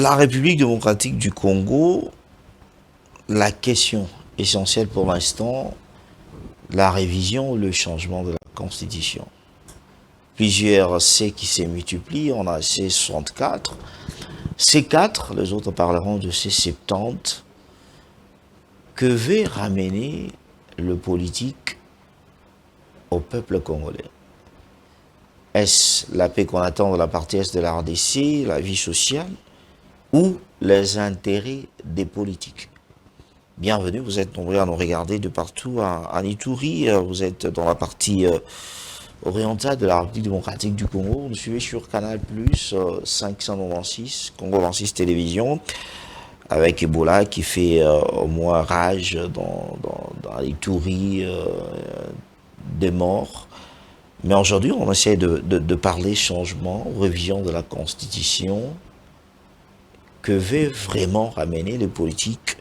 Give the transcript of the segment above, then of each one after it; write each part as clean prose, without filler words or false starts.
La République démocratique du Congo, la question essentielle pour l'instant, la révision ou le changement de la Constitution. Plusieurs C qui se multiplient, on a C64. C4, les autres parleront de C70. Que veut ramener le politique au peuple congolais? Est-ce la paix qu'on attend de la partie est de la RDC, la vie sociale, ou les intérêts des politiques? Bienvenue, vous êtes nombreux à nous regarder de partout à Ituri, vous êtes dans la partie orientale de la République démocratique du Congo, vous nous suivez sur Canal+, 596, Congo 26 Télévision, avec Ebola qui fait au moins rage dans Ituri, des morts. Mais aujourd'hui, on essaie de parler changement, révision de la Constitution. Que veut vraiment ramener les politiques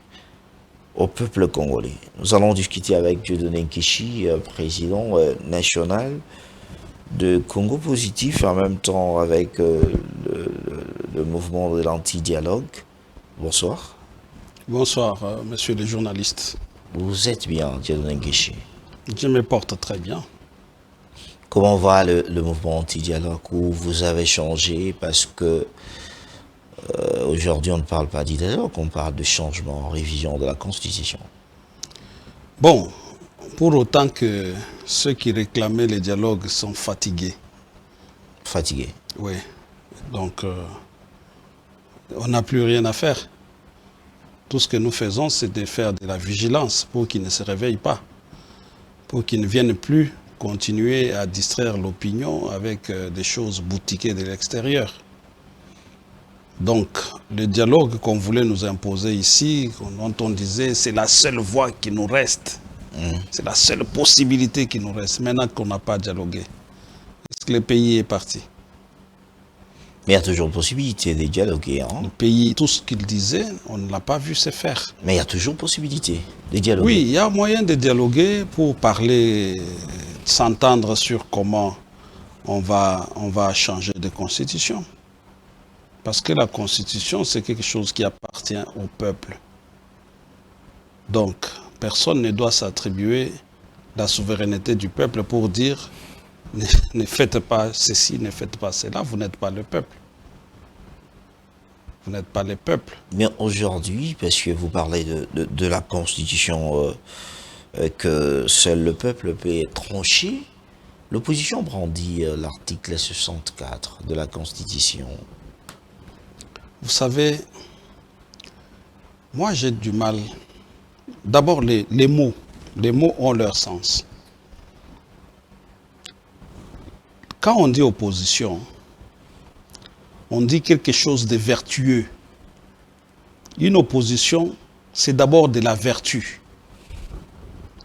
au peuple congolais? Nous allons discuter avec Dieudonné Nkechi, président national de Congo Positif, en même temps avec le mouvement de l'anti-dialogue. Bonsoir. Bonsoir, monsieur le journaliste. Vous êtes bien, Dieudonné Nkechi? Je me porte très bien. Comment va le mouvement anti-dialogue, où vous avez changé? Parce que aujourd'hui, on ne parle pas de dialogue, on parle de changement, révision de la Constitution. Bon, pour autant que ceux qui réclamaient les dialogues sont fatigués. Fatigué? Oui. Donc, on n'a plus rien à faire. Tout ce que nous faisons, c'est de faire de la vigilance pour qu'ils ne se réveillent pas, pour qu'ils ne viennent plus continuer à distraire l'opinion avec des choses boutiquées de l'extérieur. Donc, le dialogue qu'on voulait nous imposer ici, dont on disait c'est la seule voie qui nous reste, c'est la seule possibilité qui nous reste, maintenant qu'on n'a pas dialogué. Est-ce que le pays est parti? Mais il y a toujours possibilité de dialoguer. Hein? Le pays, tout ce qu'il disait, on ne l'a pas vu se faire. Mais il y a toujours possibilité de dialoguer. Oui, il y a moyen de dialoguer pour parler, s'entendre sur comment on va changer de constitution. Parce que la constitution, c'est quelque chose qui appartient au peuple. Donc, personne ne doit s'attribuer la souveraineté du peuple pour dire ne faites pas ceci, ne faites pas cela, vous n'êtes pas le peuple. Vous n'êtes pas le peuple. Mais aujourd'hui, parce que vous parlez de la Constitution, que seul le peuple peut trancher, l'opposition brandit l'article 64 de la Constitution. Vous savez, moi j'ai du mal. D'abord, les mots ont leur sens. Quand on dit opposition, on dit quelque chose de vertueux. Une opposition, c'est d'abord de la vertu.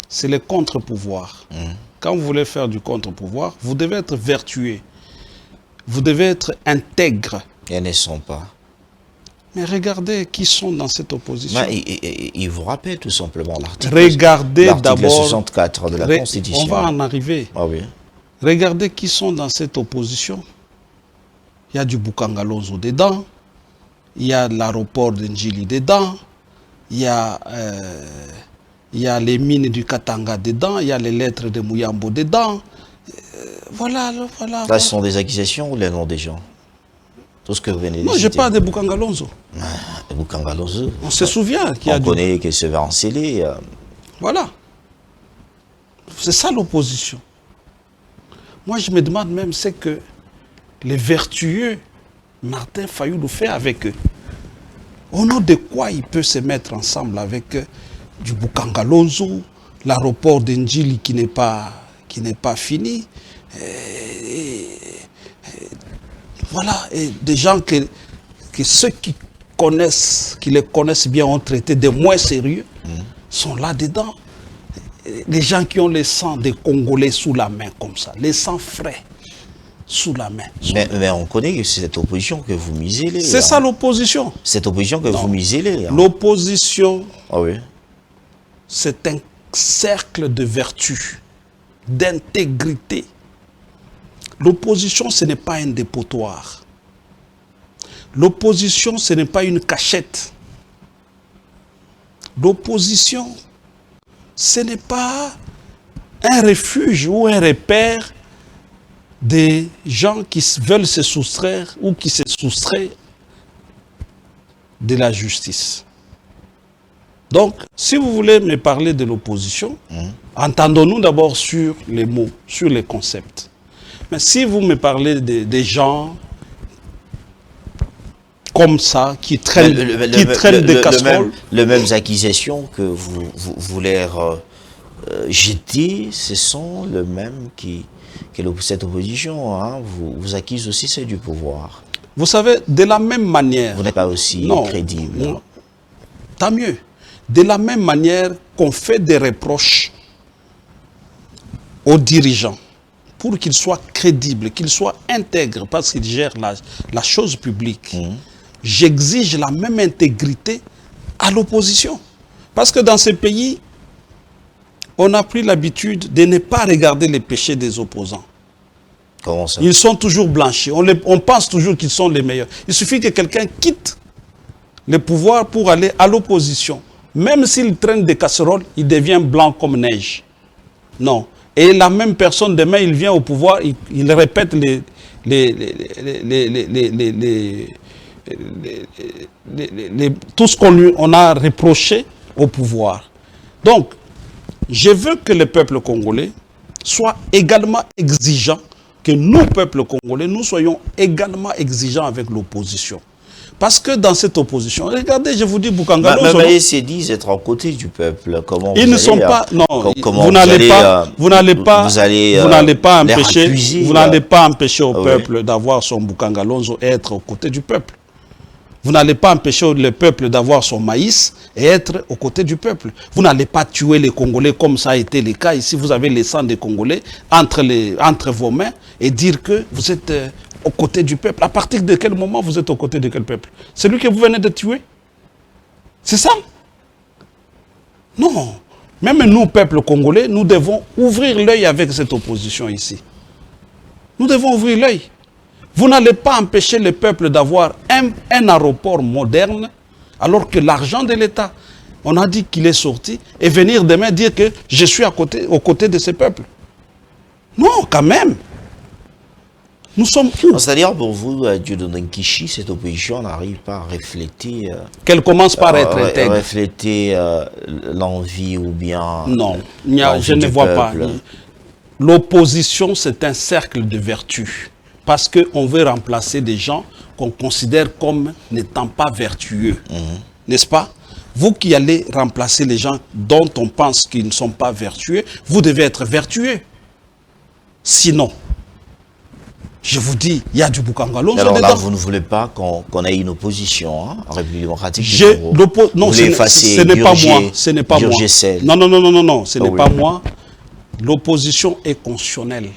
C'est le contre-pouvoir. Quand vous voulez faire du contre-pouvoir, vous devez être vertueux. Vous devez être intègre. Elles ne sont pas. Mais regardez qui sont dans cette opposition. Il vous rappelle tout simplement l'article. Regardez d'abord 64 de la Constitution. On va en arriver. Ah oui. Regardez qui sont dans cette opposition. Il y a du Bukangalonzo dedans. Il y a l'aéroport d'Ndjili dedans. Il y a les mines du Katanga dedans. Il y a les lettres de Mouyambo dedans. Voilà. Là, ce sont des accusations ou les noms des gens? Tout ce que vous venez de dire. Non, je parle de Bukangalonzo. Bukangalonzo. On se souvient qu'il y a on connaît qu'il se va enceller. Voilà. C'est ça l'opposition. Moi, je me demande même ce que les vertueux Martin Fayulu fait avec eux. Au nom de quoi il peut se mettre ensemble avec du Bukangalonzo, l'aéroport d'Ndjili qui n'est pas fini. Voilà, et des gens que ceux qui les connaissent bien, ont traité de moins sérieux, sont là-dedans. Les gens qui ont le sang des Congolais sous la main comme ça, les sangs frais sous la main. Mais on connaît que c'est cette opposition que vous muselez. C'est ça l'opposition. Cette opposition que vous muselez. L'opposition, oui. C'est un cercle de vertu, d'intégrité. L'opposition, ce n'est pas un dépotoir. L'opposition, ce n'est pas une cachette. L'opposition, ce n'est pas un refuge ou un repère des gens qui veulent se soustraire ou qui se soustraient de la justice. Donc, si vous voulez me parler de l'opposition, entendons-nous d'abord sur les mots, sur les concepts. Mais si vous me parlez des gens comme ça, qui traînent, des casseroles... Les mêmes accusations que vous voulez jeter, ce sont les mêmes cette opposition, hein, vous accuse aussi, c'est du pouvoir. Vous savez, de la même manière... Vous n'êtes pas aussi crédible. Non, tant mieux. De la même manière qu'on fait des reproches aux dirigeants pour qu'ils soient crédibles, qu'ils soient intègres parce qu'ils gèrent la chose publique, j'exige la même intégrité à l'opposition. Parce que dans ce pays, on a pris l'habitude de ne pas regarder les péchés des opposants. Comment ça? Ils sont toujours blanchis. On pense toujours qu'ils sont les meilleurs. Il suffit que quelqu'un quitte le pouvoir pour aller à l'opposition. Même s'il traîne des casseroles, il devient blanc comme neige. Non. Et la même personne, demain, il vient au pouvoir, il répète tout ce qu'on a reproché au pouvoir. Donc, je veux que le peuple congolais soit également exigeant, que nous, peuple congolais, nous soyons également exigeants avec l'opposition. Parce que dans cette opposition, regardez, je vous dis, Boukangalonzo... Mais c'est dit être aux côtés du peuple. Comment ils ne sont pas... Non, vous n'allez pas empêcher au peuple d'avoir son Boukangalonzo et être aux côtés du peuple. Vous n'allez pas empêcher le peuple d'avoir son maïs et être aux côtés du peuple. Vous n'allez pas tuer les Congolais comme ça a été le cas. Ici, vous avez les sangs des Congolais entre vos mains et dire que vous êtes aux côtés du peuple. À partir de quel moment vous êtes aux côtés de quel peuple? Celui que vous venez de tuer? C'est ça? Non. Même nous, peuple congolais, nous devons ouvrir l'œil avec cette opposition ici. Nous devons ouvrir l'œil. Vous n'allez pas empêcher le peuple d'avoir un aéroport moderne alors que l'argent de l'État, on a dit qu'il est sorti, et venir demain dire que je suis aux côtés de ce peuple. Non, quand même. Nous sommes où? C'est-à-dire pour vous, Dieudonné Nkichi, cette opposition n'arrive pas à refléter... qu'elle commence par être intègre. Refléter l'envie ou bien... Non, je ne vois pas. L'opposition, c'est un cercle de vertu. Parce qu'on veut remplacer des gens qu'on considère comme n'étant pas vertueux. N'est-ce pas? Vous qui allez remplacer les gens dont on pense qu'ils ne sont pas vertueux, vous devez être vertueux. Sinon, je vous dis, il y a du Boukangalonzo. Alors là, vous ne voulez pas qu'on ait une opposition en République démocratique du Congo. Non, ce n'est pas moi. Ce n'est pas moi. Non, ce n'est pas moi. L'opposition est constitutionnelle.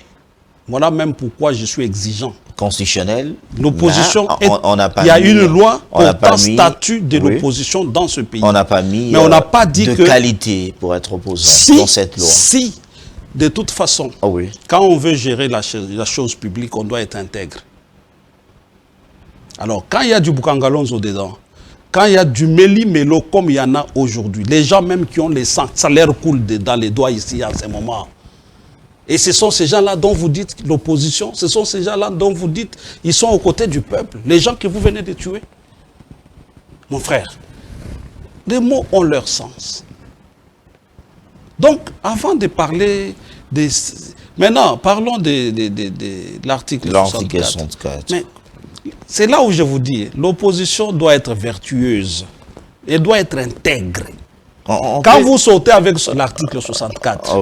Voilà même pourquoi je suis exigeant. Constitutionnel. L'opposition, il y a une loi portant statut de l'opposition dans ce pays. On n'a pas mis mais on n'a pas dit de qualité pour être opposant dans cette loi. Si, de toute façon, quand on veut gérer la chose publique, on doit être intègre. Alors, quand il y a du Boukangalonzo dedans, quand il y a du méli-mélo comme il y en a aujourd'hui, les gens même qui ont les sangs, ça leur coule dans les doigts ici en ce moment. Et ce sont ces gens-là dont vous dites l'opposition, ce sont ces gens-là dont vous dites ils sont aux côtés du peuple, les gens que vous venez de tuer. Mon frère, les mots ont leur sens. Donc, avant de parler des... Maintenant, parlons de l'article 64. Mais c'est là où je vous dis, l'opposition doit être vertueuse. Elle doit être intègre. Quand vous sautez avec l'article 64,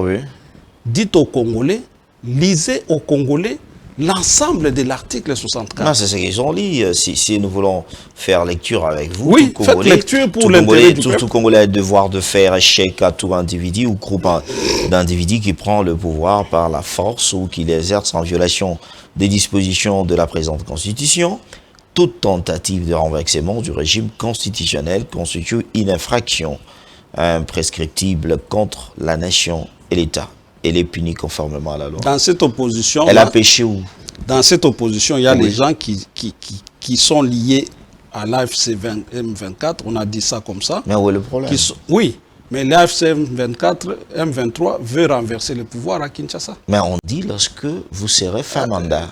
dites aux Congolais, lisez aux Congolais l'ensemble de l'article 64. Non, c'est ce qu'ils ont lu. Si nous voulons faire lecture avec vous, oui, faites lecture pour l'intérêt du peuple. Tout Congolais a le devoir de faire échec à tout individu ou groupe d'individus qui prend le pouvoir par la force ou qui l'exerce en violation des dispositions de la présente Constitution. Toute tentative de renversement du régime constitutionnel constitue une infraction imprescriptible contre la nation et l'État. Elle est punie conformément à la loi. Dans cette opposition... Elle a péché où? Dans cette opposition, il y a les gens qui sont liés à l'AFC M24, on a dit ça comme ça. Mais où est le problème? Oui, mais l'AFC M24, M23 veut renverser le pouvoir à Kinshasa. Mais on dit lorsque vous serez fin mandat.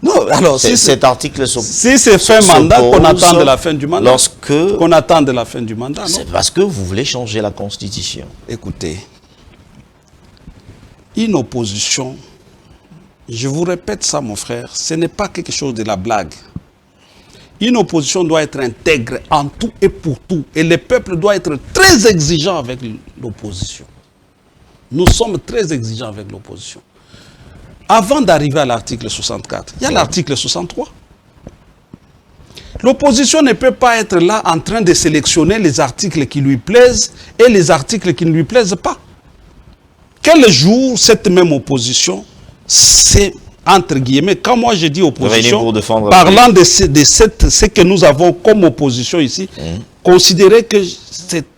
Non, alors si cet article si c'est fin mandat, qu'on attend de la fin du mandat. Qu'on attend de la fin du mandat, c'est parce que vous voulez changer la Constitution. Écoutez, une opposition, je vous répète ça mon frère, ce n'est pas quelque chose de la blague. Une opposition doit être intègre en tout et pour tout. Et le peuple doit être très exigeant avec l'opposition. Nous sommes très exigeants avec l'opposition. Avant d'arriver à l'article 64, il y a l'article 63. L'opposition ne peut pas être là en train de sélectionner les articles qui lui plaisent et les articles qui ne lui plaisent pas. Quel jour cette même opposition, c'est entre guillemets, quand moi je dis opposition, parlant de ce que nous avons comme opposition ici, considérez que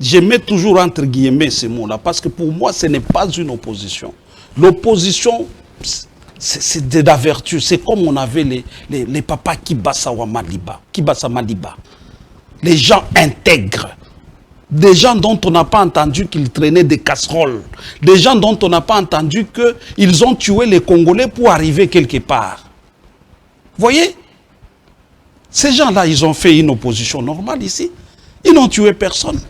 je mets toujours entre guillemets ce mot-là, parce que pour moi ce n'est pas une opposition. L'opposition, c'est de la vertu. C'est comme on avait les papas Kibasa Maliba. Les gens intègres. Des gens dont on n'a pas entendu qu'ils traînaient des casseroles. Des gens dont on n'a pas entendu qu'ils ont tué les Congolais pour arriver quelque part. Vous voyez? Ces gens-là, ils ont fait une opposition normale ici. Ils n'ont tué personne.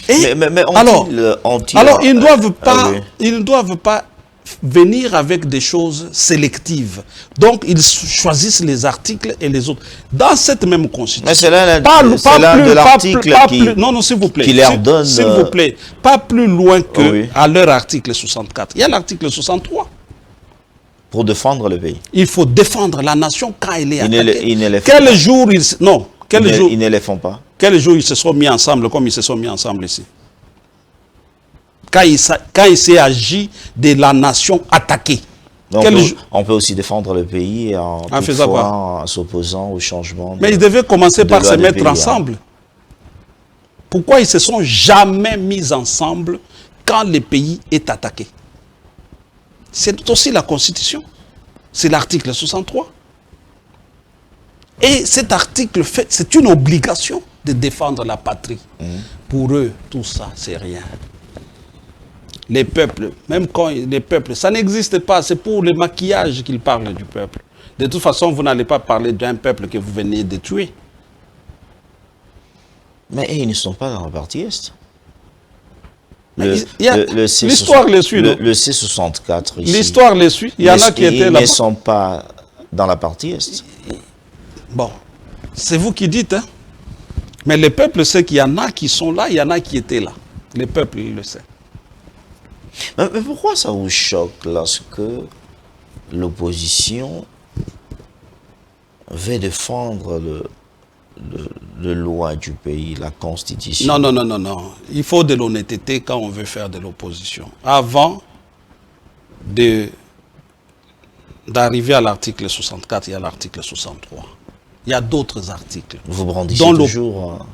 Et mais alors, ils ne doivent pas venir avec des choses sélectives. Donc, ils choisissent les articles et les autres. Dans cette même constitution. Mais c'est là de l'article non, s'il vous plaît. Qui leur donne... S'il vous plaît. Pas plus loin que à leur article 64. Il y a l'article 63. Pour défendre le pays. Il faut défendre la nation quand elle est attaquée. Ils ne les font quel pas. Jour ils... Non. Ils ne les font pas. Quel jour ils se sont mis ensemble comme ils se sont mis ensemble ici? Quand il s'est agi de la nation attaquée. Donc on peut aussi défendre le pays en s'opposant au changement. Mais ils devaient commencer par se mettre ensemble. Pourquoi ils se sont jamais mis ensemble quand le pays est attaqué? C'est aussi la Constitution. C'est l'article 63. Et cet article, c'est une obligation de défendre la patrie. Pour eux, tout ça, c'est rien. Les peuples, même quand les peuples, ça n'existe pas, c'est pour le maquillage qu'ils parlent du peuple. De toute façon, vous n'allez pas parler d'un peuple que vous venez de tuer. Mais ils ne sont pas dans la partie Est. L'histoire les suit, non? Le C64 ici. L'histoire les suit, il y en a qui étaient là. Ils ne sont pas dans la partie Est. Bon, c'est vous qui dites, hein. Mais le peuple sait qu'il y en a qui sont là, il y en a qui étaient là. Le peuple, il le sait. Mais pourquoi ça vous choque lorsque l'opposition veut défendre le loi du pays, la Constitution? Non. Il faut de l'honnêteté quand on veut faire de l'opposition. Avant d'arriver à l'article 64, il y a l'article 63. Il y a d'autres articles. Vous brandissez toujours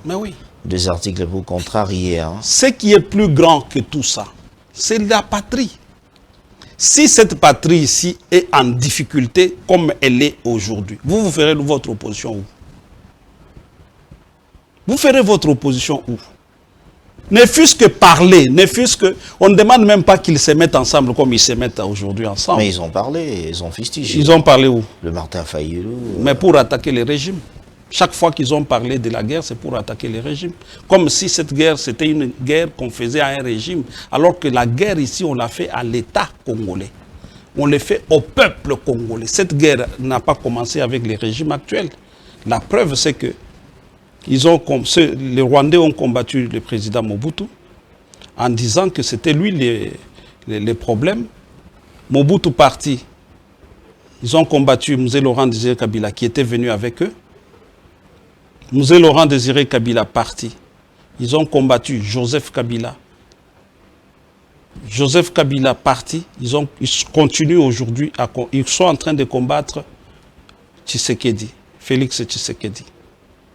des articles pour contrarier. Hein. Ce qui est plus grand que tout ça, c'est la patrie. Si cette patrie ici est en difficulté comme elle est aujourd'hui, vous ferez votre opposition où? Vous ferez votre opposition où? Ne fût-ce que parler, ne fût-ce que... On ne demande même pas qu'ils se mettent ensemble comme ils se mettent aujourd'hui ensemble. Mais ils ont parlé, ils ont fustigé. Ils ont parlé où? Le Martin Fayulu. Mais pour attaquer les régimes. Chaque fois qu'ils ont parlé de la guerre, c'est pour attaquer les régimes. Comme si cette guerre, c'était une guerre qu'on faisait à un régime. Alors que la guerre ici, on l'a fait à l'État congolais. On l'a fait au peuple congolais. Cette guerre n'a pas commencé avec les régimes actuels. La preuve, c'est que les Rwandais ont combattu le président Mobutu en disant que c'était lui les problèmes. Mobutu parti. Ils ont combattu Mzee Laurent Désiré Kabila qui était venu avec eux. Mzee Laurent Désiré Kabila parti. Ils ont combattu Joseph Kabila. Joseph Kabila parti. Ils continuent aujourd'hui, ils sont en train de combattre Tshisekedi, Félix Tshisekedi.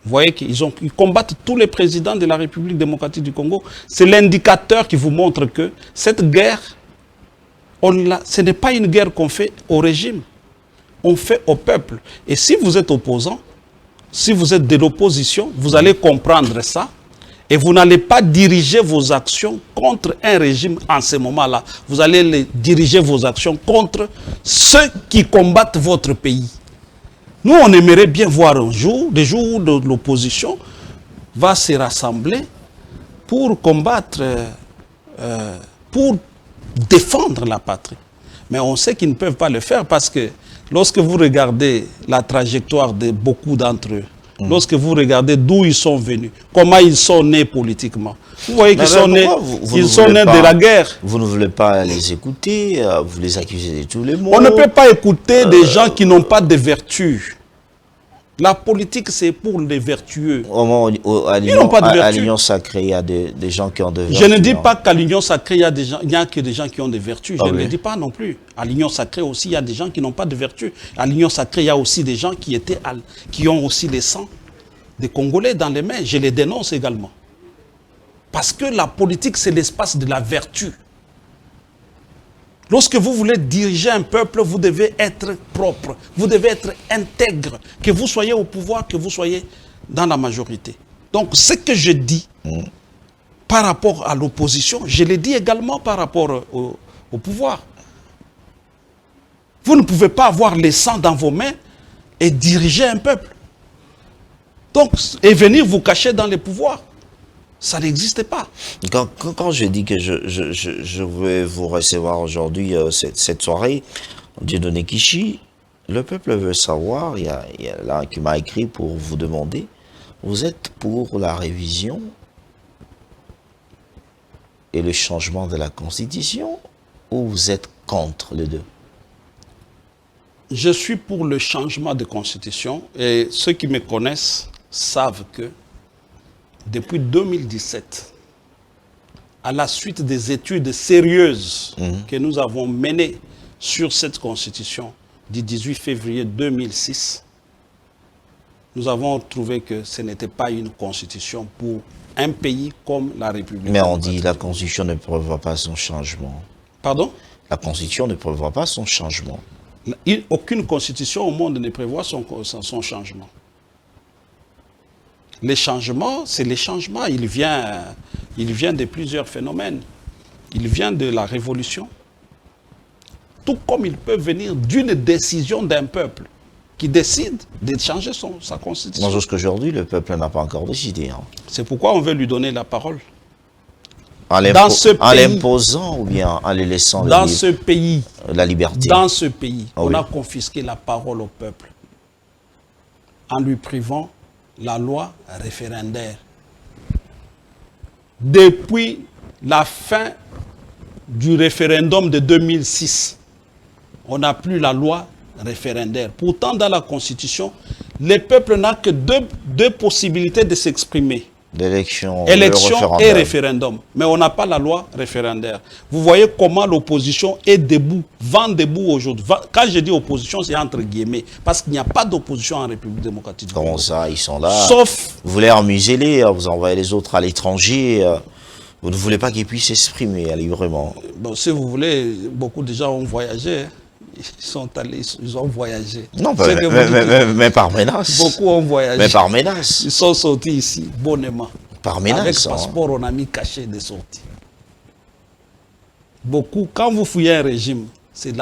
Vous voyez qu'ils combattent tous les présidents de la République démocratique du Congo. C'est l'indicateur qui vous montre que cette guerre, ce n'est pas une guerre qu'on fait au régime. On fait au peuple. Et si vous êtes opposant, si vous êtes de l'opposition, vous allez comprendre ça et vous n'allez pas diriger vos actions contre un régime en ce moment-là. Vous allez diriger vos actions contre ceux qui combattent votre pays. Nous, on aimerait bien voir un jour, des jours où l'opposition va se rassembler pour combattre, pour défendre la patrie. Mais on sait qu'ils ne peuvent pas le faire parce que lorsque vous regardez la trajectoire de beaucoup d'entre eux, lorsque vous regardez d'où ils sont venus, comment ils sont nés politiquement, vous voyez qu'ils sont nés, de la guerre. Vous ne voulez pas les écouter, vous les accusez de tous les mots. On ne peut pas écouter des gens qui n'ont pas de vertu. La politique, c'est pour les vertueux. Ils n'ont pas de vertu. À l'Union sacrée, il y a des gens qui ont de vertus. Je ne dis pas qu'à l'Union sacrée, il n'y a que des gens qui ont des vertus. Je ne le dis pas non plus. À l'Union sacrée aussi, il y a des gens qui n'ont pas de vertus. À l'Union sacrée, il y a aussi des gens qui ont aussi le sang des Congolais dans les mains. Je les dénonce également. Parce que la politique, c'est l'espace de la vertu. Lorsque vous voulez diriger un peuple, vous devez être propre, vous devez être intègre, que vous soyez au pouvoir, que vous soyez dans la majorité. Donc, ce que je dis par rapport à l'opposition, je le dis également par rapport au pouvoir. Vous ne pouvez pas avoir le sang dans vos mains et diriger un peuple. Donc, et venir vous cacher dans les pouvoirs. Ça n'existe pas. Quand je dis que je vais vous recevoir aujourd'hui, cette soirée, Dieudonné Kishi, le peuple veut savoir, il y a là qui m'a écrit pour vous demander, vous êtes pour la révision et le changement de la Constitution ou vous êtes contre les deux? Je suis pour le changement de Constitution et ceux qui me connaissent savent que depuis 2017, à la suite des études sérieuses que nous avons menées sur cette constitution du 18 février 2006, nous avons trouvé que ce n'était pas une constitution pour un pays comme la République. Mais on dit que la constitution ne prévoit pas son changement. Pardon? La constitution ne prévoit pas son changement. Aucune constitution au monde ne prévoit son changement. Les changements, c'est les changements. Il vient de plusieurs phénomènes. Il vient de la révolution. Tout comme il peut venir d'une décision d'un peuple qui décide de changer sa constitution. Non, jusqu'aujourd'hui, le peuple n'a pas encore décidé. Hein. C'est pourquoi on veut lui donner la parole. En l'imposant ou bien en les laissant dans ce pays, la liberté. Dans ce pays, on a confisqué la parole au peuple en lui privant la loi référendaire. Depuis la fin du référendum de 2006, on n'a plus la loi référendaire. Pourtant, dans la Constitution, le peuple n'a que deux possibilités de s'exprimer. Élection et référendum. Mais on n'a pas la loi référendaire. Vous voyez comment l'opposition est debout, vent debout aujourd'hui. Quand je dis opposition, c'est entre guillemets. Parce qu'il n'y a pas d'opposition en République démocratique du Congo. Comment ça, ils sont là? Sauf... Vous voulez amuser-les, vous envoyez les autres à l'étranger. Vous ne voulez pas qu'ils puissent s'exprimer librement. Bon, si vous voulez, beaucoup de gens ont voyagé. Ils sont allés, ils ont voyagé. Non, mais par menace. Beaucoup ont voyagé. Mais par menace. Ils sont sortis ici, bonnement. Par menace. Avec passeport, on a mis cachet de sortie. Beaucoup, quand vous fouillez un régime,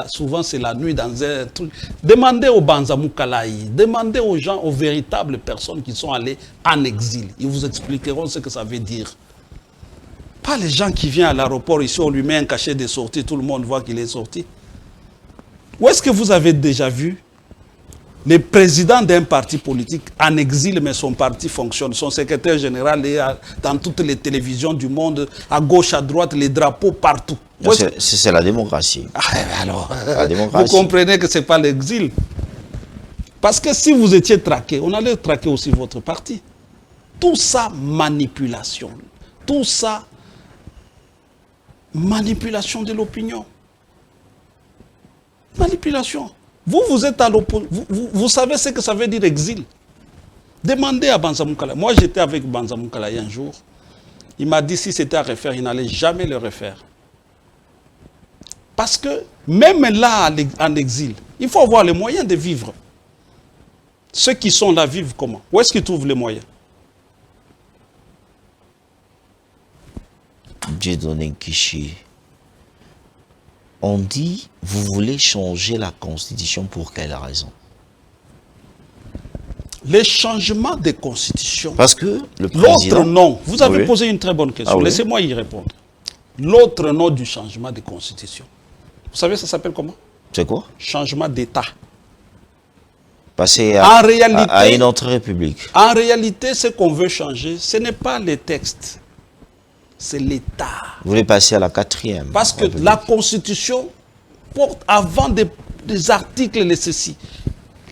souvent c'est la nuit dans un truc. Demandez aux Banzamoukalaï, demandez aux gens, aux véritables personnes qui sont allées en exil. Ils vous expliqueront ce que ça veut dire. Pas les gens qui viennent à l'aéroport ici, on lui met un cachet de sortie, tout le monde voit qu'il est sorti. Où est-ce que vous avez déjà vu le président d'un parti politique en exil, mais son parti fonctionne? Son secrétaire général est dans toutes les télévisions du monde, à gauche, à droite, les drapeaux partout. C'est la démocratie. Alors, la démocratie. Vous comprenez que ce n'est pas l'exil. Parce que si vous étiez traqué, on allait traquer aussi votre parti. Tout ça, manipulation. Tout ça, manipulation de l'opinion. Manipulation. Vous êtes à l'opposition. Vous savez ce que ça veut dire exil. Demandez à Banzamoukalaï. Moi, j'étais avec Banzamoukalaï un jour. Il m'a dit si c'était à refaire, il n'allait jamais le refaire. Parce que même là, en exil, il faut avoir les moyens de vivre. Ceux qui sont là vivent comment? Où est-ce qu'ils trouvent les moyens? Dieudonné Kishi, on dit, vous voulez changer la Constitution pour quelle raison? Les changements de constitution. Parce que le président... L'autre nom, vous avez Oui. posé une très bonne question, Ah oui. laissez-moi y répondre. L'autre nom du changement de constitution, vous savez ça s'appelle comment? C'est quoi? Changement d'État. Passer En réalité, à une autre république. En réalité, ce qu'on veut changer, ce n'est pas les textes, c'est l'État. Vous voulez passer à la 4e Parce que république. la Constitution porte, avant des articles, les ceci,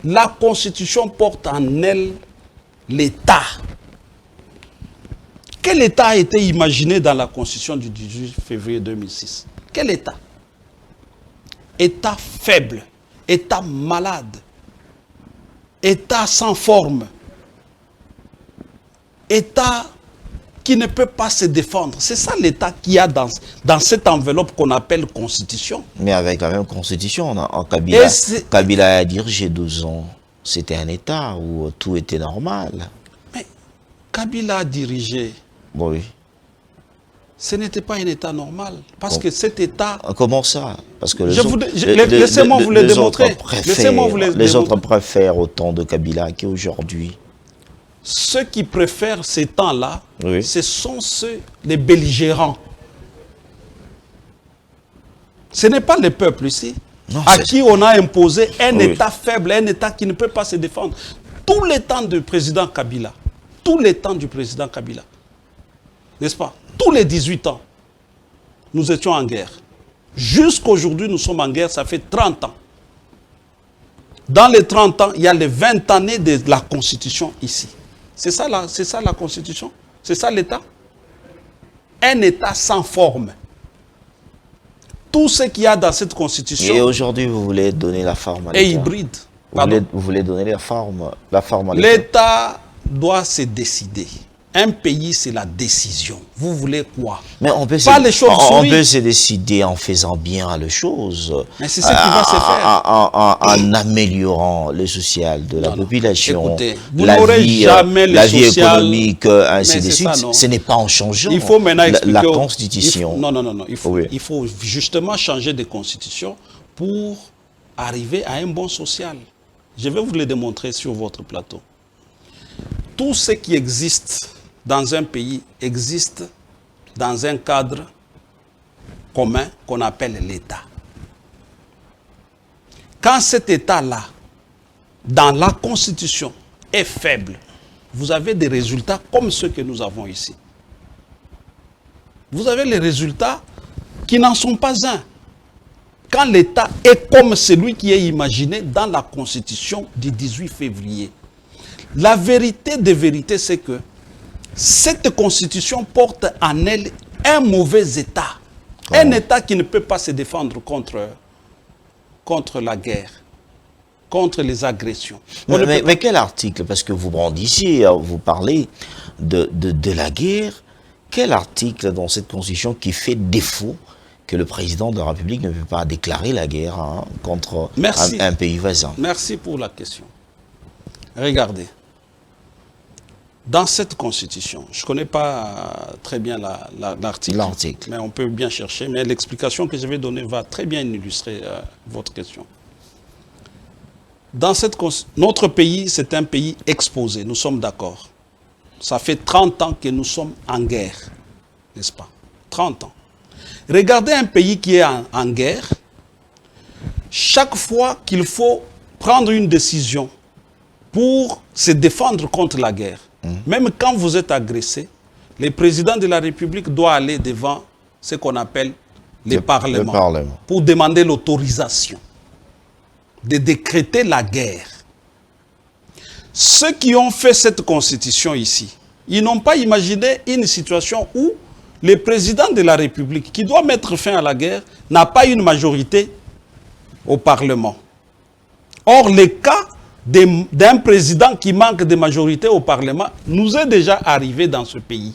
la Constitution porte en elle l'État. Quel État a été imaginé dans la Constitution du 18 février 2006? Quel État? État faible, État malade, État sans forme, État qui ne peut pas se défendre. C'est ça l'État qu'il y a dans cette enveloppe qu'on appelle Constitution. Mais avec la même Constitution, en Kabila, Et Kabila a dirigé 12 ans. C'était un État où tout était normal. Mais Kabila a dirigé. Oui. Ce n'était pas un État normal. Parce que cet État... Comment ça? Parce que laissez-moi vous le démontrer. Laissez-moi vous le les autres démontrer. préfèrent autant de Kabila qu'aujourd'hui. Ceux qui préfèrent ces temps-là, Oui. ce sont les belligérants. Ce n'est pas le peuple ici, Non, à qui on a imposé un Oui. État faible, un État qui ne peut pas se défendre. Tous les temps du président Kabila, tous les temps du président Kabila, n'est-ce pas? Tous les 18 ans, nous étions en guerre. Jusqu'aujourd'hui, nous sommes en guerre, ça fait 30 ans. Dans les 30 ans, il y a les 20 années de la Constitution ici. C'est ça la Constitution? C'est ça l'État? Un État sans forme. Tout ce qu'il y a dans cette Et Constitution aujourd'hui, vous voulez donner la forme à est l'État. hybride. Vous voulez donner la forme à l'État. L'État doit se décider. Un pays, c'est la décision. Vous voulez quoi? Mais on peut, Pas les chauves-souris. on peut se décider en faisant bien les choses. Mais c'est ce qui va se faire. En améliorant le social de la population. Écoutez, vous la n'aurez vie, jamais le la vie social. économique, ainsi Mais de c'est suite. ça, non. Ce n'est pas en changeant Il faut maintenant expliquer la Constitution. Non. Oui. Il faut justement changer de constitution pour arriver à un bon social. Je vais vous le démontrer sur votre plateau. Tout ce qui existe dans un pays existe dans un cadre commun qu'on appelle l'État. Quand cet État-là, dans la Constitution, est faible, vous avez des résultats comme ceux que nous avons ici. Vous avez les résultats qui n'en sont pas un. Quand l'État est comme celui qui est imaginé dans la Constitution du 18 février. La vérité des vérités, c'est que cette Constitution porte en elle un mauvais État. Un État qui ne peut pas se défendre contre la guerre, contre les agressions. Mais quel article? Parce que vous brandissez, vous parlez de la guerre. Quel article dans cette Constitution qui fait défaut que le président de la République ne peut pas déclarer la guerre contre un pays voisin? Merci pour la question. Regardez. Dans cette Constitution, je ne connais pas très bien l'article, mais on peut bien chercher, mais l'explication que je vais donner va très bien illustrer votre question. Dans notre pays, c'est un pays exposé, nous sommes d'accord. Ça fait 30 ans que nous sommes en guerre, n'est-ce pas? 30 ans. Regardez un pays qui est en guerre, chaque fois qu'il faut prendre une décision pour se défendre contre la guerre, même quand vous êtes agressé, le président de la République doit aller devant ce qu'on appelle le Parlement pour demander l'autorisation de décréter la guerre. Ceux qui ont fait cette constitution ici, ils n'ont pas imaginé une situation où le président de la République, qui doit mettre fin à la guerre, n'a pas une majorité au Parlement. Or, le cas d'un président qui manque de majorité au Parlement nous est déjà arrivé dans ce pays.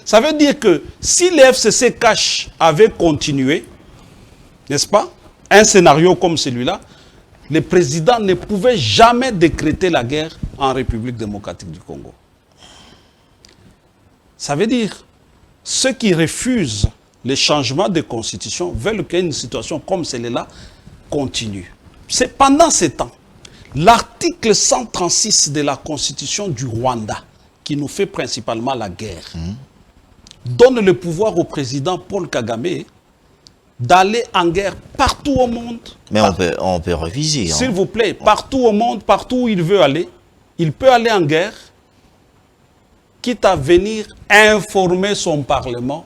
Ça veut dire que si les FCC cash avait continué, n'est-ce pas, un scénario comme celui-là, le président ne pouvait jamais décréter la guerre en République démocratique du Congo. Ça veut dire, ceux qui refusent les changements de constitution veulent qu'une situation comme celle-là continue. C'est pendant ces temps, l'article 136 de la constitution du Rwanda, qui nous fait principalement la guerre, donne le pouvoir au président Paul Kagame d'aller en guerre partout au monde. Mais on peut réviser. S'il vous plaît, partout au monde, partout où il veut aller, il peut aller en guerre, quitte à venir informer son Parlement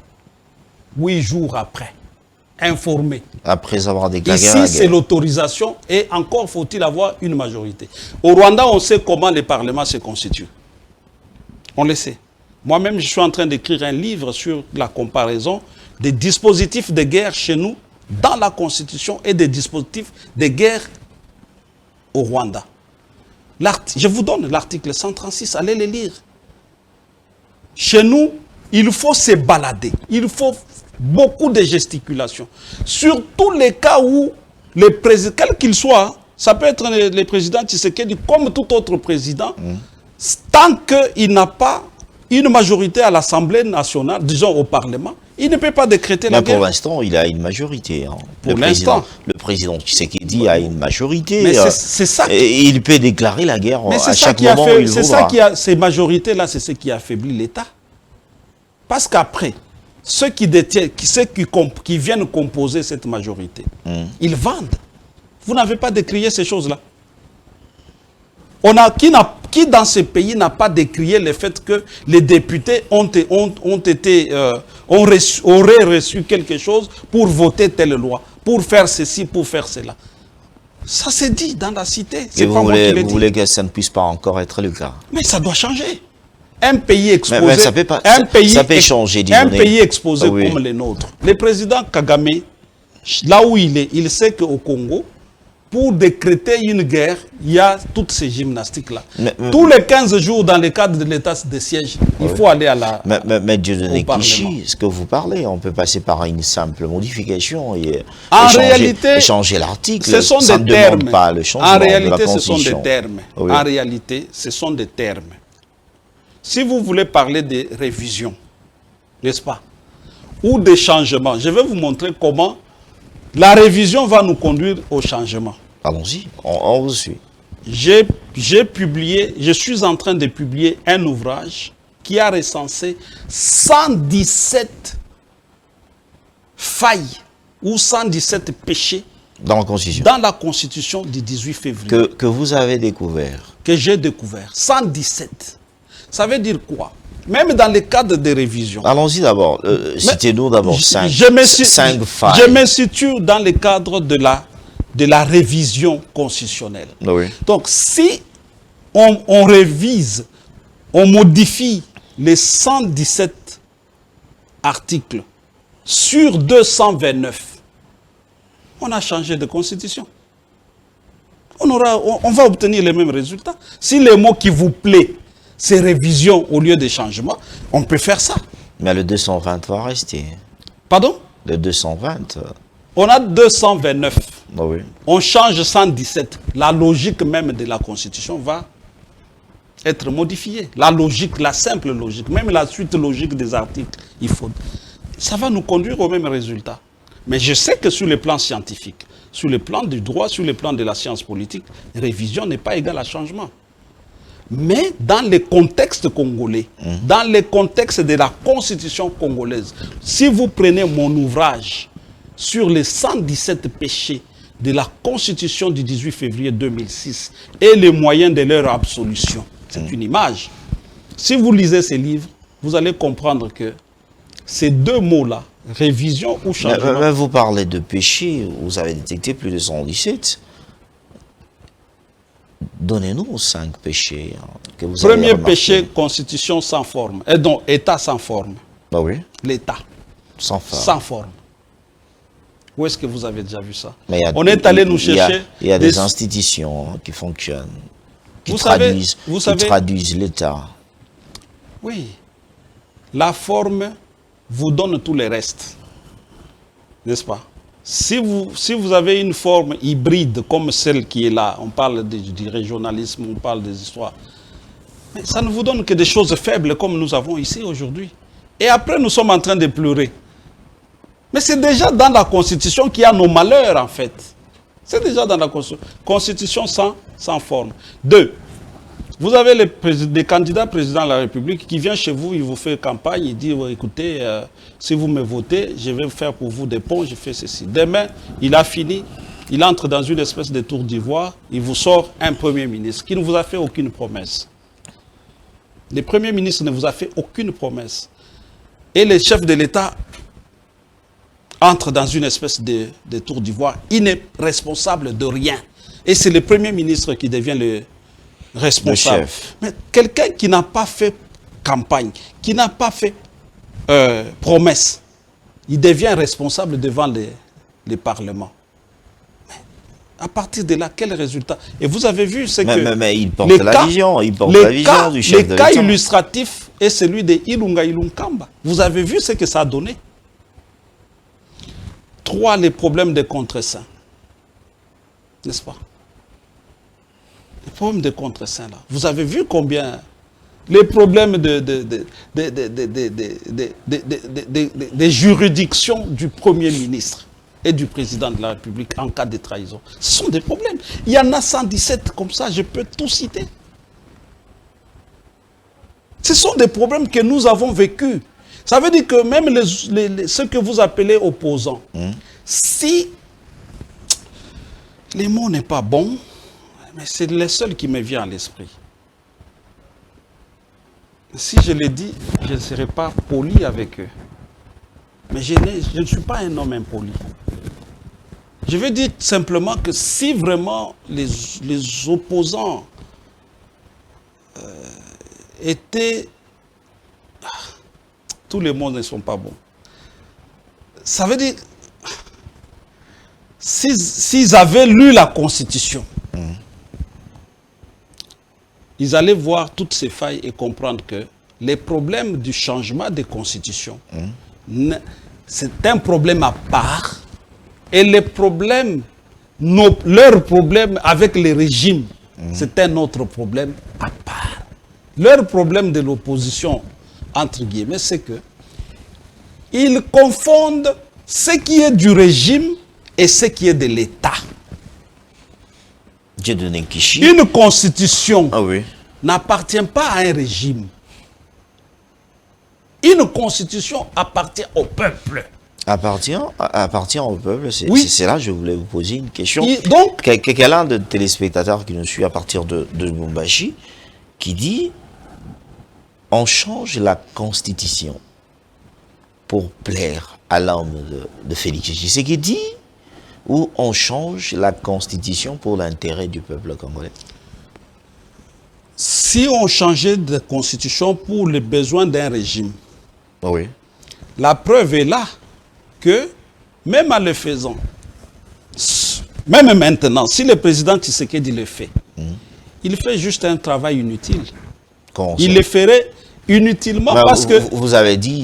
8 jours après. Informer. Après avoir déclaré la Ici, guerre. c'est l'autorisation et encore faut-il avoir une majorité. Au Rwanda, on sait comment les parlements se constituent. On le sait. Moi-même, je suis en train d'écrire un livre sur la comparaison des dispositifs de guerre chez nous, dans la Constitution, et des dispositifs de guerre au Rwanda. Je vous donne l'article 136, allez le lire. Chez nous, il faut se balader, il faut beaucoup de gesticulations. Sur tous les cas où le président, quel qu'il soit, ça peut être le président Tshisekedi comme tout autre président, tant qu'il n'a pas une majorité à l'Assemblée nationale, disons au Parlement, il ne peut pas décréter la guerre. Pour l'instant, il a une majorité. Pour l'instant. Le président Tshisekedi a une majorité. Mais c'est ça. Et il peut déclarer la guerre à chaque moment où il voudra. C'est ça qui a, ces majorités-là, c'est ce qui affaiblit l'État. Parce qu'après, ceux qui détiennent, qui viennent composer cette majorité, ils vendent. Vous n'avez pas décrié ces choses-là. Qui dans ce pays n'a pas décrié le fait que les députés auraient reçu quelque chose pour voter telle loi, pour faire ceci, pour faire cela. Ça s'est dit dans la cité. Et vous voulez que ça ne puisse pas encore être le cas? Mais ça doit changer. Un pays exposé, mais ça peut pas, ça peut changer, un pays exposé comme le nôtre. Le président Kagame, là où il est, il sait qu'au Congo, pour décréter une guerre, il y a toutes ces gymnastiques-là. Tous les 15 jours, dans le cadre de l'état de siège, il faut aller à la... Mais Dieudonné Clichy, ce que vous parlez, on peut passer par une simple modification et changer l'article. Ce sont ça des ne termes. demande pas le changement En réalité, de la ce sont Constitution. des termes. Oui. En réalité, ce sont des termes. Si vous voulez parler de révision, n'est-ce pas, ou de changement, je vais vous montrer comment la révision va nous conduire au changement. Allons-y, on vous suit. J'ai publié, je suis en train de publier un ouvrage qui a recensé 117 failles ou 117 péchés dans la Constitution. Dans la Constitution du 18 février. Que vous avez découvert. Que j'ai découvert. 117. Ça veut dire quoi? Même dans le cadre des révisions. Allons-y d'abord. Citez-nous d'abord 5 failles. Je me situe dans le cadre de la révision constitutionnelle. Oui. Donc, si on révise, on modifie les 117 articles sur 229, on a changé de constitution. On va obtenir les mêmes résultats. Si le mot qui vous plaît, c'est révision au lieu de changement, on peut faire ça. Mais le 220 va rester. Pardon? Le 220. On a 229. Oh oui. On change 117. La logique même de la Constitution va être modifiée. La logique, la simple logique, même la suite logique des articles, ça va nous conduire au même résultat. Mais je sais que sur le plan scientifique, sur le plan du droit, sur le plan de la science politique, révision n'est pas égale à changement. Mais dans le contexte congolais, dans le contexte de la Constitution congolaise, si vous prenez mon ouvrage sur les 117 péchés de la Constitution du 18 février 2006 et les moyens de leur absolution, c'est une image. Si vous lisez ces livres, vous allez comprendre que ces deux mots-là, révision ou changement... Mais vous parlez de péchés, vous avez détecté plus de 117. Donnez-nous 5 péchés que vous avez remarqués. Premier péché, constitution sans forme. Et donc, État sans forme. Bah oui. L'État. Sans forme. Sans forme. Où est-ce que vous avez déjà vu ça? On est allé nous chercher... Il y a des institutions qui fonctionnent, qui traduisent l'État. Oui. La forme vous donne tout le reste. N'est-ce pas? Si vous avez une forme hybride comme celle qui est là, on parle du régionalisme, on parle des histoires, mais ça ne vous donne que des choses faibles comme nous avons ici aujourd'hui. Et après, nous sommes en train de pleurer. Mais c'est déjà dans la Constitution qu'il y a nos malheurs, en fait. C'est déjà dans la Constitution sans forme. 2. Vous avez les candidats présidents de la République qui viennent chez vous, ils vous font campagne, ils disent, écoutez, si vous me votez, je vais faire pour vous des ponts, je fais ceci. Demain, il a fini, il entre dans une espèce de tour d'ivoire, il vous sort un Premier ministre qui ne vous a fait aucune promesse. Le Premier ministre ne vous a fait aucune promesse. Et le chef de l'État entre dans une espèce de tour d'ivoire, il n'est responsable de rien. Et c'est le Premier ministre qui devient le responsable. Le chef. Mais quelqu'un qui n'a pas fait campagne, qui n'a pas fait promesse, il devient responsable devant le Parlement. Mais à partir de là, quel résultat? Et vous avez vu, c'est que... Mais il porte la vision, il porte la vision du chef de l'État. Le cas illustratif est celui de Ilunga Ilunkamba. Vous avez vu ce que ça a donné? 3, les problèmes de contre-saint. N'est-ce pas? Les problèmes de contre-saint, là. Vous avez vu combien... Les problèmes des juridictions du Premier ministre et du Président de la République en cas de trahison. Ce sont des problèmes. Il y en a 117 comme ça, je peux tout citer. Ce sont des problèmes que nous avons vécus. Ça veut dire que même ceux que vous appelez opposants, si les mots n'est pas bon, mais c'est le seul qui me vient à l'esprit. Si je le dis, je ne serai pas poli avec eux. Mais je ne suis pas un homme impoli. Je veux dire simplement que si vraiment les opposants étaient... tous les mots ne sont pas bons. Ça veut dire... S'ils avaient lu la Constitution, ils allaient voir toutes ces failles et comprendre que les problèmes du changement de Constitution, c'est un problème à part. Et les problèmes, leurs problèmes avec les régimes, c'est un autre problème à part. Leur problème de l'opposition, entre guillemets, c'est que ils confondent ce qui est du régime et ce qui est de l'État. Une constitution n'appartient pas à un régime. Une constitution appartient au peuple. Appartient au peuple. C'est là que je voulais vous poser une question. Donc, quelqu'un de téléspectateurs qui nous suit à partir de Lubumbashi, qui dit on change la constitution pour plaire à l'homme de Félix Tshisekedi, ou on change la constitution pour l'intérêt du peuple congolais? Si on changeait de constitution pour les besoins d'un régime, la preuve est là que, même en le faisant, même maintenant, si le président Tshisekedi le fait, il fait juste un travail inutile. Il le ferait inutilement parce que... Vous avez dit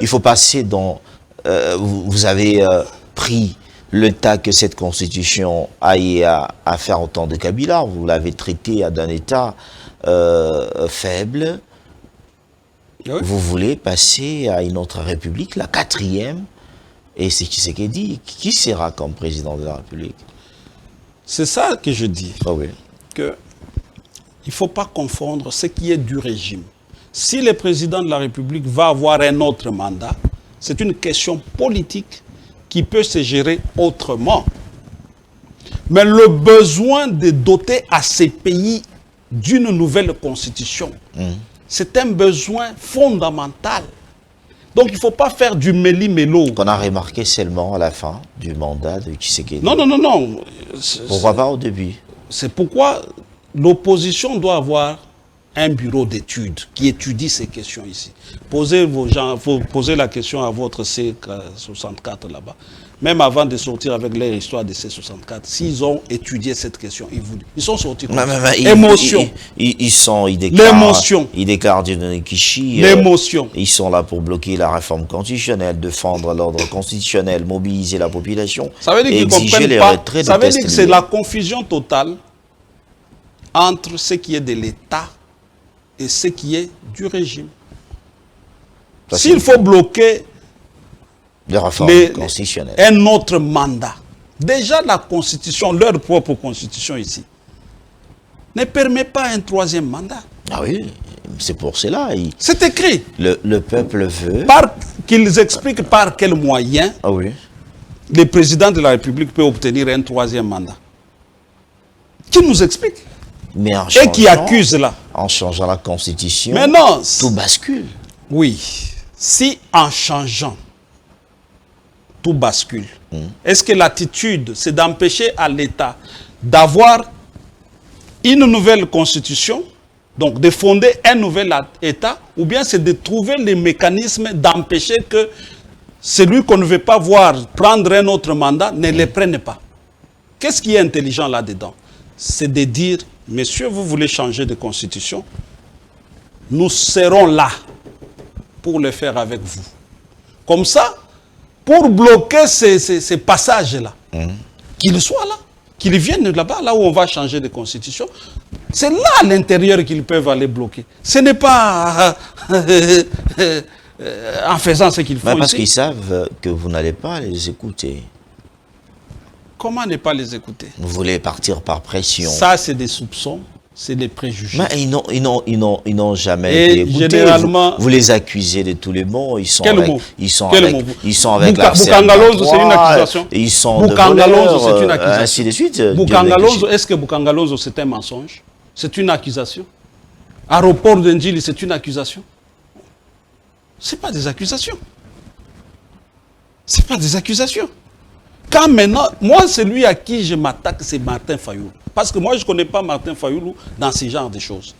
il faut passer dans... vous avez pris le tas que cette constitution aille à faire autant de Kabila. Vous l'avez traité d'un état faible. Vous voulez passer à une autre république, la 4e. Et c'est Tshisekedi qui sera comme président de la République. C'est ça que je dis. Que il ne faut pas confondre ce qui est du régime. Si le président de la République va avoir un autre mandat, c'est une question politique qui peut se gérer autrement. Mais le besoin de doter à ces pays d'une nouvelle constitution, c'est un besoin fondamental. Donc il ne faut pas faire du méli-mélo. Qu'on a remarqué seulement à la fin du mandat de Tshisekedi. Non. Pourquoi pas au début? C'est pourquoi l'opposition doit avoir un bureau d'études qui étudie ces questions ici. Posez la question à votre C64 là-bas. Même avant de sortir avec leur histoire de C64, s'ils ont étudié cette question, ils sont sortis comme ça. Émotion. Ils déclarent Dieudonné Kishi. L'émotion. Ils sont là pour bloquer la réforme constitutionnelle, défendre l'ordre constitutionnel, mobiliser la population. Ça veut dire qu'ils comprennent pas. Ça veut dire que c'est la confusion totale entre ce qui est de l'État et ce qui est du régime. S'il faut bloquer de réforme constitutionnelle, un autre mandat, déjà la Constitution, leur propre Constitution ici, ne permet pas un troisième mandat. Ah oui, c'est pour cela. C'est écrit. Le peuple veut... Qu'ils expliquent par quels moyens le président de la République peut obtenir un troisième mandat. Qu'ils nous expliquent. Mais et qui accuse là. En changeant la Constitution, mais non, tout bascule. Oui. Si en changeant, tout bascule, est-ce que l'attitude, c'est d'empêcher à l'État d'avoir une nouvelle Constitution, donc de fonder un nouvel État, ou bien c'est de trouver les mécanismes d'empêcher que celui qu'on ne veut pas voir prendre un autre mandat ne le prenne pas? Qu'est-ce qui est intelligent là-dedans? C'est de dire, messieurs, vous voulez changer de constitution, nous serons là pour le faire avec vous. Comme ça, pour bloquer ces passages-là, qu'ils soient là, qu'ils viennent là-bas, là où on va changer de constitution, c'est là à l'intérieur qu'ils peuvent aller bloquer. Ce n'est pas en faisant ce qu'ils font ici. Parce qu'ils savent que vous n'allez pas les écouter. Comment ne pas les écouter? Vous voulez partir par pression. Ça, c'est des soupçons, c'est des préjugés. Mais ils n'ont jamais été écoutés. Généralement, vous les accusez de tous les mots. Ils sont quel avec, mot? ils sont Quel avec, mot? ils sont avec la Bukangalonzo, c'est une accusation. Ils sont Bukangalonzo, c'est une accusation. Ainsi de suite. Bukangalonzo, est-ce que Bukangalonzo, c'est un mensonge? C'est une accusation. Aéroport de Ndjili, c'est une accusation. Ce n'est pas des accusations. Ce n'est pas des accusations. Quand maintenant, moi, celui à qui je m'attaque, c'est Martin Fayulu. Parce que moi, je ne connais pas Martin Fayulu dans ce genre de choses.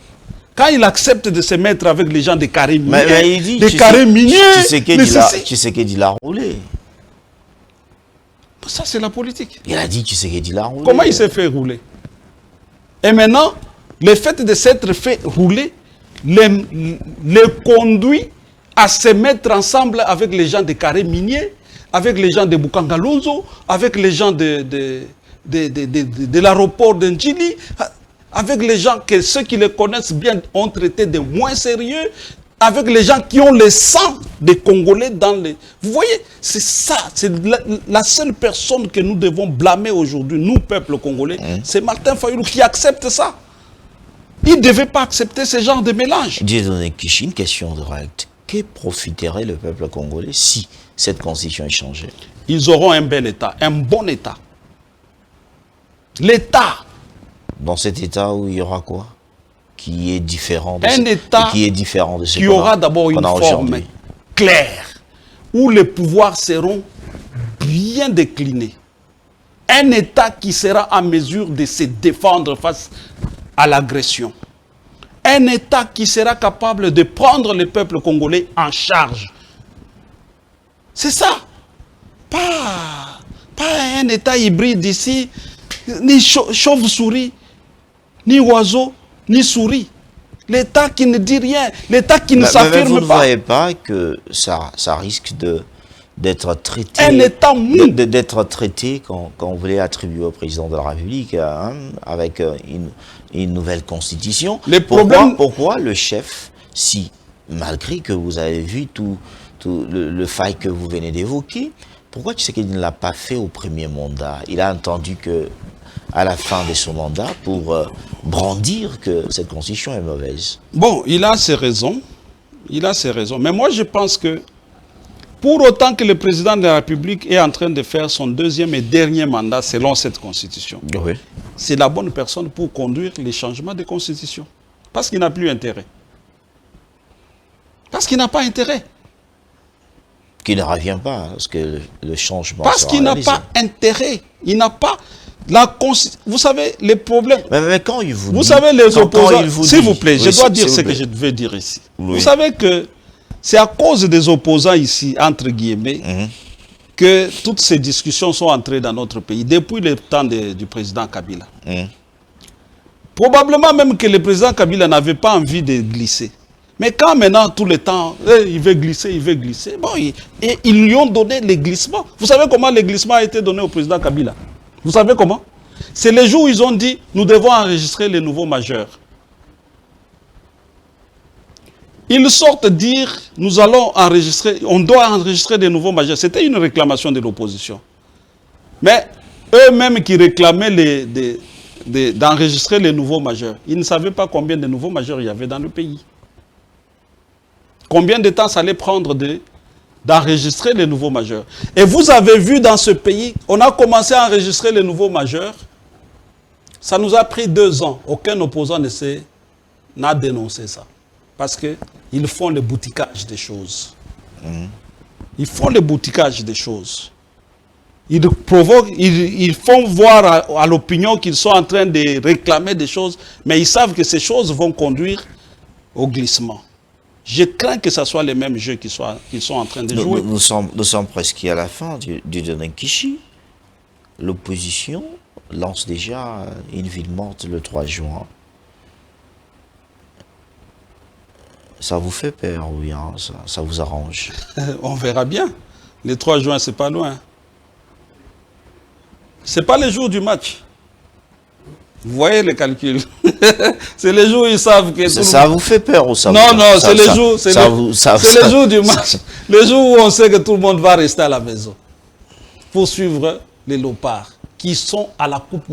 Quand il accepte de se mettre avec les gens des carrés miniers, des carrés miniers, Tshisekedi l'a roulé. Ça, c'est la politique. Il a dit Tshisekedi l'a roulé. Comment il s'est fait rouler? Et maintenant, le fait de s'être fait rouler les conduit à se mettre ensemble avec les gens des carrés miniers, avec les gens de Bukangalonzo, avec les gens de l'aéroport de Ndjili, avec les gens que ceux qui les connaissent bien ont traité de moins sérieux, avec les gens qui ont le sang des Congolais dans les... Vous voyez, c'est ça, c'est la seule personne que nous devons blâmer aujourd'hui, nous, peuple congolais, c'est Martin Fayulu qui accepte ça. Il ne devait pas accepter ce genre de mélange. Dieudonné Kishi, une question de réalité. Que profiterait le peuple congolais si cette constitution est changée? Ils auront un bel État, un bon État. L'État. Dans cet État où il y aura quoi? Qui est différent de État qui est différent de ce qui aura d'abord une forme claire, où les pouvoirs seront bien déclinés. Un État qui sera en mesure de se défendre face à l'agression. Un État qui sera capable de prendre le peuple congolais en charge. C'est ça. Pas un État hybride ici, ni chauve-souris, ni oiseau, ni souris. L'État qui ne dit rien, l'État qui ne s'affirme pas. Vous ne voyez pas que ça risque d'être traité, un État mou, d'être traité quand on voulait attribuer au président de la République avec une nouvelle constitution. Pourquoi le chef, si malgré que vous avez vu tout le faille que vous venez d'évoquer, pourquoi Tshisekedi ne l'a pas fait au premier mandat? Il a entendu que à la fin de son mandat pour brandir que cette constitution est mauvaise. Bon, il a ses raisons. Il a ses raisons. Mais moi, je pense que pour autant que le président de la République est en train de faire son deuxième et dernier mandat selon cette constitution, c'est la bonne personne pour conduire les changements de constitution. Parce qu'il n'a plus intérêt. Parce qu'il n'a pas intérêt. Qui ne revient pas, parce que le changement... Parce qu'il n'a pas intérêt. Il n'a pas... Vous savez, les problèmes... Mais quand il vous dit... Vous savez, les opposants... S'il vous plaît, oui, je dois dire ce que je veux dire ici. Oui. Vous savez que c'est à cause des opposants ici, entre guillemets, que toutes ces discussions sont entrées dans notre pays, depuis le temps du président Kabila. Probablement même que le président Kabila n'avait pas envie de glisser. Mais quand maintenant, tout le temps, il veut glisser, bon, ils lui ont donné les glissements. Vous savez comment les glissements a été donné au président Kabila? Vous savez comment? C'est le jour où ils ont dit, nous devons enregistrer les nouveaux majeurs. Ils sortent dire, nous allons enregistrer, on doit enregistrer des nouveaux majeurs. C'était une réclamation de l'opposition. Mais eux-mêmes qui réclamaient d'enregistrer les nouveaux majeurs, ils ne savaient pas combien de nouveaux majeurs il y avait dans le pays. Combien de temps ça allait prendre d'enregistrer les nouveaux majeurs. Et vous avez vu dans ce pays, on a commencé à enregistrer les nouveaux majeurs. Ça nous a pris 2 ans. Aucun opposant n'a dénoncé ça. Parce qu'ils font le bouticage des choses. Ils font le bouticage des choses. Ils provoquent, ils font voir à l'opinion qu'ils sont en train de réclamer des choses, mais ils savent que ces choses vont conduire au glissement. Je crains que ce soit les mêmes jeux qu'ils sont en train de jouer. Nous sommes presque à la fin du Dodonkishi. L'opposition lance déjà une ville morte le 3 juin. Ça vous fait peur ou bien ça vous arrange? On verra bien. Le 3 juin, c'est pas loin. C'est pas le jour du match. Vous voyez les calculs. C'est les jours où ils savent que... Ça vous fait peur ou ça? Non, non, c'est les jours... C'est le jour du match. Le jour où on sait que tout le monde va rester à la maison. Pour suivre les léopards qui sont à la Coupe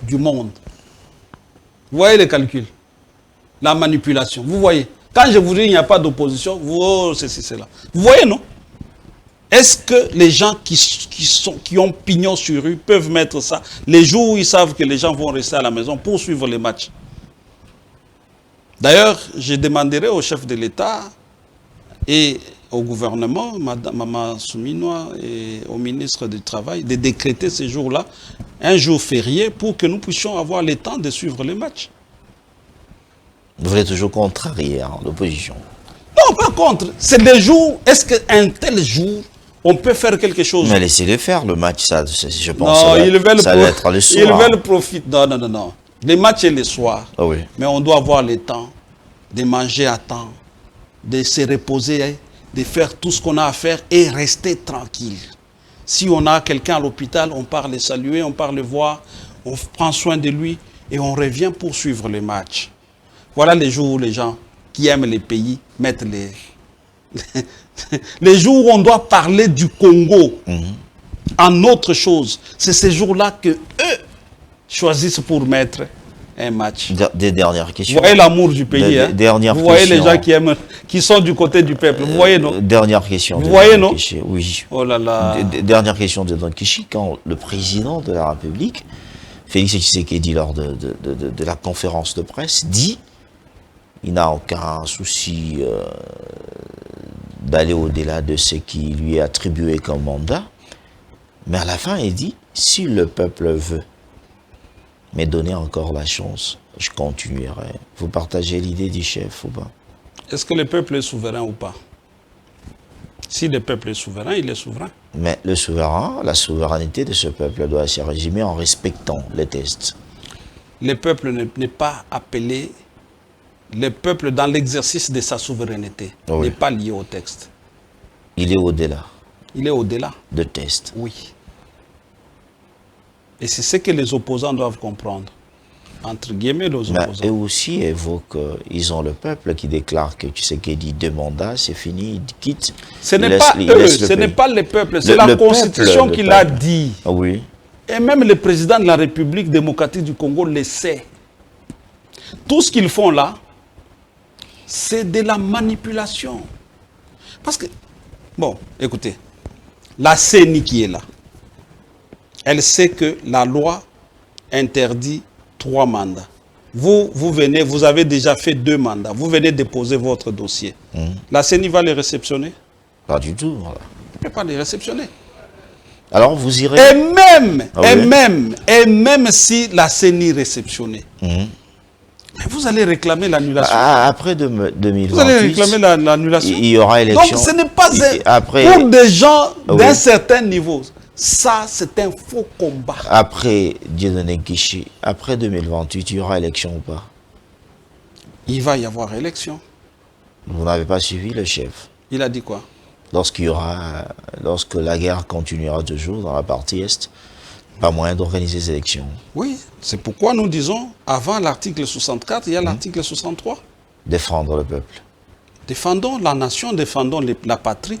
du Monde. Vous voyez les calculs? La manipulation. Vous voyez? Quand je vous dis qu'il n'y a pas d'opposition, oh, ceci, cela. Vous voyez, non? Est-ce que les gens qui ont pignon sur rue peuvent mettre ça les jours où ils savent que les gens vont rester à la maison pour suivre les matchs? D'ailleurs, je demanderai au chef de l'État et au gouvernement, Maman Souminois, et au ministre du Travail, de décréter ces jours-là un jour férié pour que nous puissions avoir le temps de suivre les matchs. Vous êtes toujours contrarié, hein, l'opposition? Non, pas contre. C'est des jours. Est-ce qu'un tel jour, on peut faire quelque chose? Mais laissez-les faire, le match, ça, je pense. Non, ça va être le soir. Ils veulent profiter. Non, non, non, non. Les matchs est le soir. Ah oui. Mais on doit avoir le temps de manger à temps, de se reposer, de faire tout ce qu'on a à faire et rester tranquille. Si on a quelqu'un à l'hôpital, on part le saluer, on part le voir, on prend soin de lui et on revient pour suivre les matchs. Voilà les jours où les gens qui aiment les pays mettent les jours où on doit parler du Congo en autre chose. C'est ces jours-là que eux choisissent pour mettre un match. Des dernières questions. Vous voyez l'amour du pays. Vous voyez les gens qui sont du côté du peuple. Vous voyez, non? Dernière question. Vous voyez, non? Oui. Oh là là. Dernière question de Don Kishi. Quand le président de la République, Félix Tshisekedi, lors de la conférence de presse, dit il n'a aucun souci d'aller au-delà de ce qui lui est attribué comme mandat. Mais à la fin, il dit, si le peuple veut me donner encore la chance, je continuerai. Vous partagez l'idée du chef ou pas? Est-ce que le peuple est souverain ou pas? Si le peuple est souverain, il est souverain. Mais le souverain, la souveraineté de ce peuple doit se résumer en respectant les tests. Le peuple n'est pas appelé... Le peuple, dans l'exercice de sa souveraineté, n'est pas lié au texte. Il est au-delà. Il est au-delà. De tests. Oui. Et c'est ce que les opposants doivent comprendre. Entre guillemets, les opposants. Et aussi évoquent, ils ont le peuple qui déclare que Tshisekedi 2 mandats, c'est fini, il quitte. Ce n'est pas eux, ce n'est pas le peuple, c'est la Constitution qui l'a dit. Oui. Et même le président de la République démocratique du Congo le sait. Tout ce qu'ils font là, c'est de la manipulation. Parce que, bon, écoutez, la CENI qui est là, elle sait que la loi interdit 3 mandats. Vous venez, vous avez déjà fait 2 mandats. Vous venez déposer votre dossier. La CENI va les réceptionner? Pas du tout. Voilà. Elle ne peut pas les réceptionner. Alors vous irez... Et même si la CENI réceptionnait, vous allez réclamer l'annulation. Après 2028, vous allez réclamer l'annulation. Il y aura élection. Donc ce n'est pas après, pour des gens d'un certain niveau. Ça, c'est un faux combat. Après Dieudonné Guichi, après 2028, il y aura élection ou pas? Il va y avoir élection. Vous n'avez pas suivi le chef? Il a dit quoi? Lorsque la guerre continuera toujours dans la partie Est, pas moyen d'organiser ces élections. Oui, c'est pourquoi nous disons, avant l'article 64, il y a l'article 63. Défendre le peuple. Défendons la nation, défendons la patrie,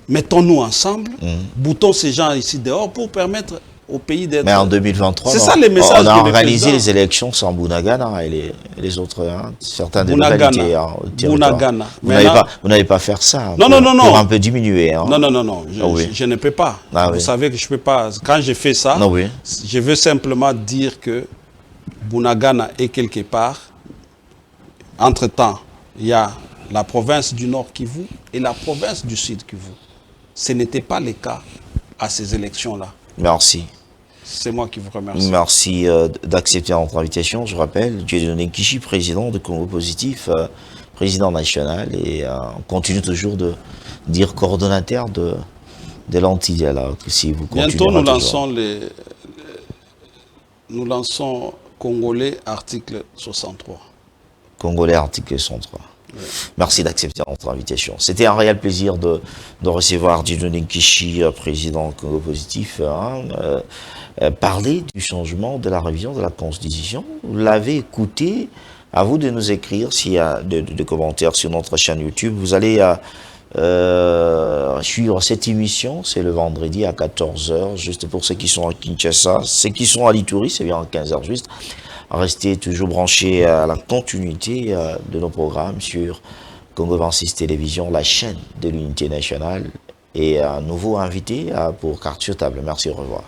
mettons-nous ensemble, boutons ces gens ici dehors pour permettre au pays d'être... Mais en 2023, c'est ça les messages on a organisé les élections sans Bounagana et les autres, certains des localités. Bounagana. Vous n'allez pas faire ça non. Pour un peu diminuer. Hein. Non. Je ne peux pas. Vous savez que je ne peux pas. Quand je fais ça, je veux simplement dire que Bounagana est quelque part. Entre-temps, il y a la province du Nord Kivu et la province du Sud Kivu. Ce n'était pas le cas à ces élections-là. Merci. C'est moi qui vous remercie. Merci d'accepter notre invitation. Je rappelle, Dieudonné Guichi, président de Congo Positif, président national, et on continue toujours de dire coordonnateur de l'anti-dialogue. Si vous bientôt, nous lançons Congolais article 63. Congolais article 63. Ouais. Merci d'accepter notre invitation. C'était un réel plaisir de recevoir Dieudonné Guichi, président Congo Positif, parler du changement de la révision de la Constitution. Vous l'avez écouté. À vous de nous écrire s'il y a des commentaires sur notre chaîne YouTube. Vous allez suivre cette émission. C'est le vendredi à 14 h, juste pour ceux qui sont à Kinshasa. Ceux qui sont à l'Ituri, c'est bien à 15 h juste. Restez toujours branchés à la continuité de nos programmes sur Congo 26 Télévision, la chaîne de l'unité nationale, et un nouveau invité pour Carte sur table. Merci, au revoir.